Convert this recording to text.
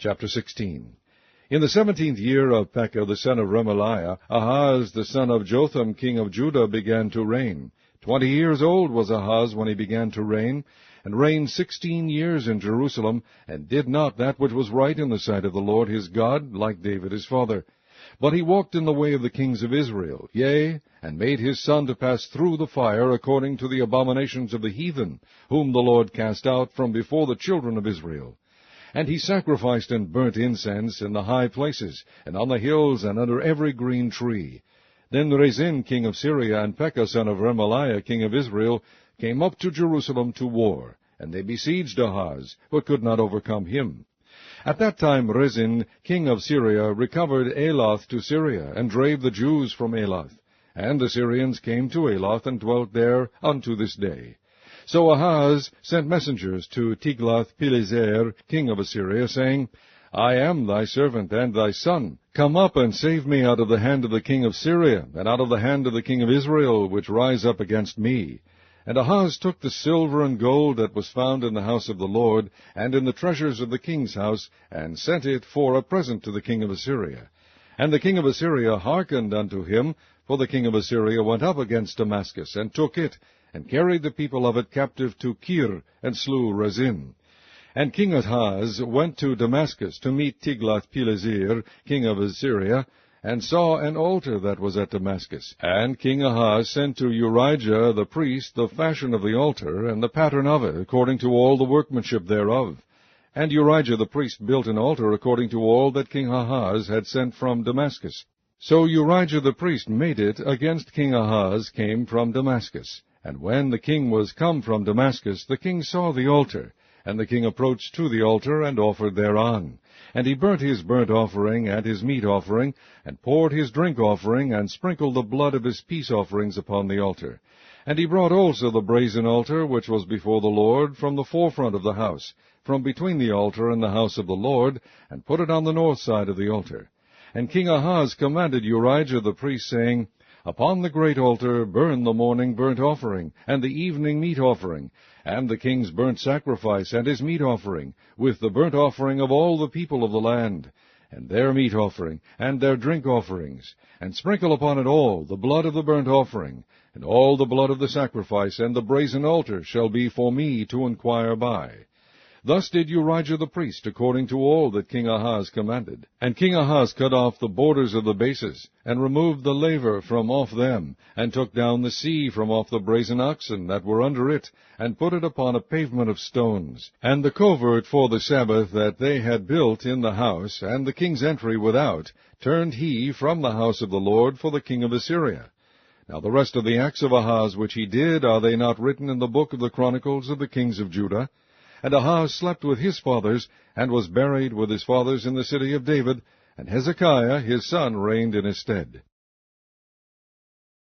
Chapter 16. In the 17th year of Pekah the son of Remaliah, Ahaz the son of Jotham king of Judah began to reign. 20 years old was Ahaz when he began to reign, and reigned 16 years in Jerusalem, and did not that which was right in the sight of the Lord his God, like David his father. But he walked in the way of the kings of Israel, yea, and made his son to pass through the fire according to the abominations of the heathen, whom the Lord cast out from before the children of Israel. And he sacrificed and burnt incense in the high places, and on the hills, and under every green tree. Then Rezin king of Syria, and Pekah son of Remaliah king of Israel, came up to Jerusalem to war, and they besieged Ahaz, but could not overcome him. At that time Rezin king of Syria recovered Elath to Syria, and drave the Jews from Elath. And the Syrians came to Elath, and dwelt there unto this day. So Ahaz sent messengers to Tiglath-Pileser, king of Assyria, saying, I am thy servant and thy son. Come up and save me out of the hand of the king of Syria, and out of the hand of the king of Israel, which rise up against me. And Ahaz took the silver and gold that was found in the house of the Lord, and in the treasures of the king's house, and sent it for a present to the king of Assyria. And the king of Assyria hearkened unto him, for the king of Assyria went up against Damascus, and took it, and carried the people of it captive to Kir, and slew Rezin. And King Ahaz went to Damascus to meet Tiglath-Pileser, king of Assyria, and saw an altar that was at Damascus. And King Ahaz sent to Urijah the priest the fashion of the altar, and the pattern of it, according to all the workmanship thereof. And Urijah the priest built an altar according to all that King Ahaz had sent from Damascus. So Urijah the priest made it against King Ahaz came from Damascus. And when the king was come from Damascus, the king saw the altar. And the king approached to the altar, and offered thereon. And he burnt his burnt offering and his meat offering, and poured his drink offering, and sprinkled the blood of his peace offerings upon the altar. And he brought also the brazen altar, which was before the Lord, from the forefront of the house, from between the altar and the house of the Lord, and put it on the north side of the altar. And King Ahaz commanded Urijah the priest, saying, Upon the great altar burn the morning burnt offering, and the evening meat offering, and the king's burnt sacrifice, and his meat offering, with the burnt offering of all the people of the land, and their meat offering, and their drink offerings, and sprinkle upon it all the blood of the burnt offering, and all the blood of the sacrifice, and the brazen altar shall be for me to inquire by. Thus did Urijah the priest, according to all that King Ahaz commanded. And King Ahaz cut off the borders of the bases, and removed the laver from off them, and took down the sea from off the brazen oxen that were under it, and put it upon a pavement of stones. And the covert for the Sabbath that they had built in the house, and the king's entry without, turned he from the house of the Lord for the king of Assyria. Now the rest of the acts of Ahaz which he did, are they not written in the book of the Chronicles of the kings of Judah? And Ahaz slept with his fathers, and was buried with his fathers in the city of David, and Hezekiah his son reigned in his stead.